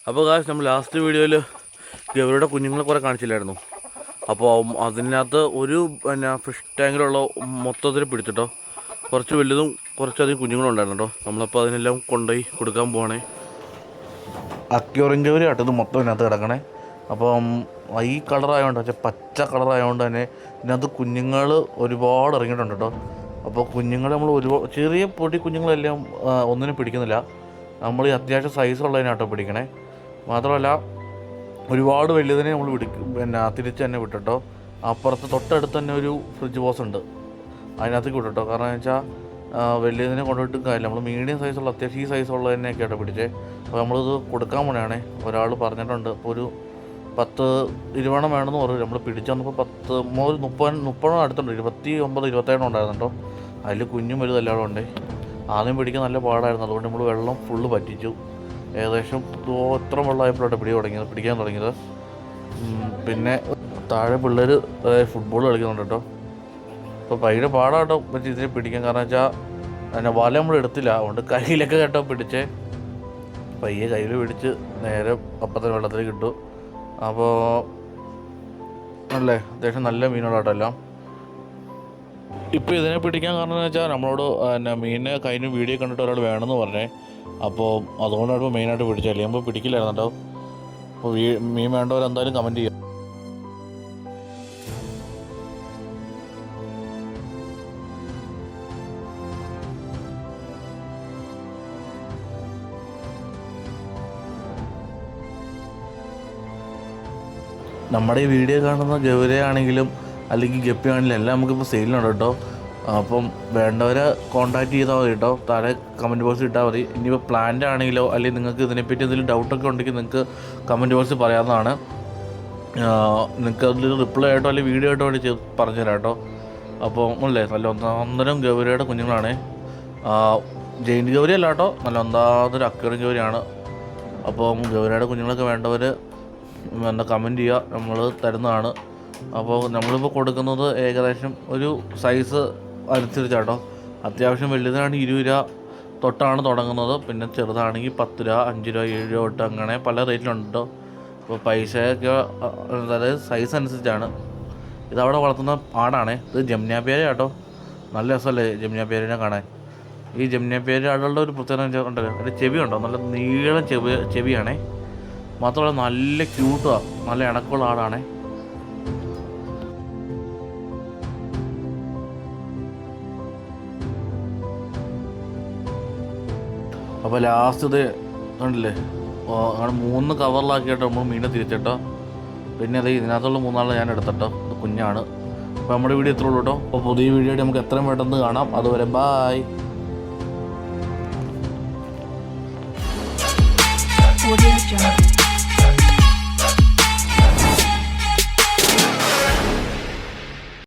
അപ്പോൾ കാശ് നമ്മൾ ലാസ്റ്റ് വീഡിയോയിൽ ഗൗരിയുടെ കുഞ്ഞുങ്ങളെ കുറേ കാണിച്ചില്ലായിരുന്നു. അപ്പോൾ അതിനകത്ത് ഒരു ഫിഷ് ടാങ്കിലുള്ള മൊത്തത്തിൽ പിടിച്ചിട്ടോ. കുറച്ച് വലുതും കുറച്ചധികം കുഞ്ഞുങ്ങളുണ്ടായിരുന്നു കേട്ടോ. നമ്മളപ്പോൾ അതിനെല്ലാം കൊണ്ടുപോയി കൊടുക്കാൻ പോകണേ. അക്വേറിയം ഗൗരി ആട്ടോ ഇത് മൊത്തം ഇതിനകത്ത് കിടക്കണേ. അപ്പം ഈ കളറായതുകൊണ്ട് പക്ഷേ പച്ച കളറായതുകൊണ്ട് തന്നെ ഇതിനകത്ത് കുഞ്ഞുങ്ങൾ ഒരുപാട് ഇറങ്ങിയിട്ടുണ്ട് കേട്ടോ. അപ്പോൾ കുഞ്ഞുങ്ങൾ നമ്മൾ ഒരുപാട് ചെറിയ പൊടി കുഞ്ഞുങ്ങളെല്ലാം ഒന്നിനും പിടിക്കുന്നില്ല. നമ്മൾ ഈ അത്യാവശ്യം സൈസുള്ളതിനാട്ടോ പിടിക്കണേ. മാത്രമല്ല ഒരുപാട് വലിയതിനെ നമ്മൾ തിരിച്ച് തന്നെ വിട്ടിട്ടോ. അപ്പുറത്ത് തൊട്ടടുത്ത് തന്നെ ഒരു ഫ്രിഡ്ജ് ബോക്സ് ഉണ്ട്, അതിനകത്തേക്ക് വിട്ടിട്ടോ. കാരണം എന്ന് വെച്ചാൽ വലിയതിനെ കൊണ്ടുപോയിട്ടും കാര്യമില്ല. നമ്മൾ മീഡിയം സൈസുള്ള അത്യാവശ്യം ഈ സൈസുള്ളതിനെയൊക്കെ ആട്ടോ പിടിച്ചേ. അപ്പോൾ നമ്മളിത് കൊടുക്കാൻ പോണേ. ഒരാൾ പറഞ്ഞിട്ടുണ്ട് ഇപ്പോൾ ഒരു 10-20 വേണമെന്ന് പറയും. നമ്മൾ പിടിച്ചു വന്നപ്പോൾ 30 അടുത്തുണ്ട്. 29-27 ഉണ്ടായിരുന്നു കേട്ടോ. അതിൽ കുഞ്ഞും വലുതെല്ലാം ഉണ്ട്. ആദ്യം പിടിക്കാൻ നല്ല പാടായിരുന്നു. അതുകൊണ്ട് നമ്മൾ വെള്ളം ഫുള്ള് പറ്റിച്ചു. ഏകദേശം ഇത്ര വെള്ളമായപ്പോഴാണ് പിടിക്കാൻ തുടങ്ങിയത്. പിന്നെ താഴെ പിള്ളേർ ഫുട്ബോൾ കളിക്കുന്നുണ്ട് കേട്ടോ. അപ്പോൾ ഭയങ്കര പാടാട്ടോ ഇതിനെ പിടിക്കാൻ. കാരണം വെച്ചാൽ വല നമ്മൾ എടുത്തില്ല, അതുകൊണ്ട് കയ്യിലൊക്കെ കേട്ടോ പിടിച്ചേ. പയ്യെ കയ്യിൽ പിടിച്ച് നേരെ അപ്പത്തെ വെള്ളത്തിൽ കിട്ടും. അപ്പോൾ അല്ലേ അത്യാവശ്യം നല്ല മീനുകളാട്ടോ എല്ലാം. ഇപ്പോൾ ഇതിനെ പിടിക്കാൻ കാരണം എന്ന് വെച്ചാൽ നമ്മളോട് മീനിനെ കഴിഞ്ഞ വീഡിയോ കണ്ടിട്ട് ഒരാൾ വേണമെന്ന് പറഞ്ഞേ. അപ്പോൾ അതുകൊണ്ടാണ് ഇപ്പോൾ മെയിനായിട്ട് പിടിച്ചത്. അല്ലെങ്കിൽ പിടിക്കില്ലായിരുന്നു കേട്ടോ. അപ്പോൾ മീൻ വേണ്ടവരെന്തായാലും കമൻറ്റ് ചെയ്യും. നമ്മുടെ ഈ വീഡിയോ കാണുന്ന ഗൗരയാണെങ്കിലും അല്ലെങ്കിൽ ഗപ്പിയാണെങ്കിലും എല്ലാം നമുക്കിപ്പോൾ സെയിലുണ്ട് കേട്ടോ. അപ്പം വേണ്ടവരെ കോൺടാക്റ്റ് ചെയ്താൽ മതി കേട്ടോ. താഴെ കമൻറ്റ് ബോക്സിൽ ഇട്ടാൽ മതി. ഇനിയിപ്പോൾ പ്ലാന്റ് ആണെങ്കിലോ അല്ലെങ്കിൽ നിങ്ങൾക്ക് ഇതിനെപ്പറ്റി എന്തെങ്കിലും ഡൗട്ടൊക്കെ ഉണ്ടെങ്കിൽ നിങ്ങൾക്ക് കമൻറ്റ് ബോക്സിൽ പറയാവുന്നതാണ്. നിങ്ങൾക്ക് അതിൽ റിപ്ലൈ ആയിട്ടോ അല്ലെങ്കിൽ വീഡിയോ ആയിട്ടോ വേണ്ടി പറഞ്ഞുതരാം കേട്ടോ. അപ്പോൾ അല്ലേ നല്ല ഒന്നരം ഗൗരിയുടെ കുഞ്ഞുങ്ങളാണ്. ജെയിൻറ്റ് ഗൗരി അല്ല കേട്ടോ, നല്ല ഒന്നാമതൊരു അക്വേറിയം ഗൗരിയാണ്. അപ്പോൾ ഗൗരിയുടെ കുഞ്ഞുങ്ങളൊക്കെ വേണ്ടവർ കമൻറ്റ് ചെയ്യുക, നമ്മൾ തരുന്നതാണ്. അപ്പോൾ നമ്മളിപ്പോൾ കൊടുക്കുന്നത് ഏകദേശം ഒരു സൈസ് അനുസരിച്ചാട്ടോ. അത്യാവശ്യം വലുതാണെങ്കിൽ 20 രൂപ തൊട്ടാണ് തുടങ്ങുന്നത്. പിന്നെ ചെറുതാണെങ്കിൽ 10 രൂപ, 5 രൂപ, 7 രൂപ തൊട്ട് അങ്ങനെ പല റേറ്റിലുണ്ട് കേട്ടോ. അപ്പോൾ പൈസയൊക്കെ അതായത് സൈസ് അനുസരിച്ചാണ്. ഇതവിടെ വളർത്തുന്ന ആടാണേ. ഇത് ജംനാപ്പേര കേട്ടോ. നല്ല രസമല്ലേ ജംനാപ്പേരിനെ കാണാൻ. ഈ ജംനാപ്പേര ആടുകളുടെ ഒരു പ്രത്യേകത ഉണ്ടല്ലോ, അതിൻ്റെ ചെവി ഉണ്ടോ, നല്ല നീളം ചെവിയാണേ. മാത്രമല്ല നല്ല ക്യൂട്ടാണ്, നല്ല ഇണക്കമുള്ള ആടാണേ. അപ്പോൾ ലാസ്റ്റ് ഇത് കണ്ടില്ലേ, അങ്ങനെ 3 കവറിലാക്കിയിട്ടോ നമ്മൾ മീനെ തിരിച്ചിട്ടോ. പിന്നെ അത് ഇതിനകത്തുള്ള 3 ഞാൻ എടുത്തിട്ടോ. ഇത് കുഞ്ഞാണ്. അപ്പോൾ നമ്മുടെ വീഡിയോ എത്ര ഉള്ളൂ കേട്ടോ. അപ്പോൾ പുതിയ വീഡിയോ ആയിട്ട് നമുക്ക് എത്രയും പെട്ടെന്ന് കാണാം. അതുവരെ ബായ്.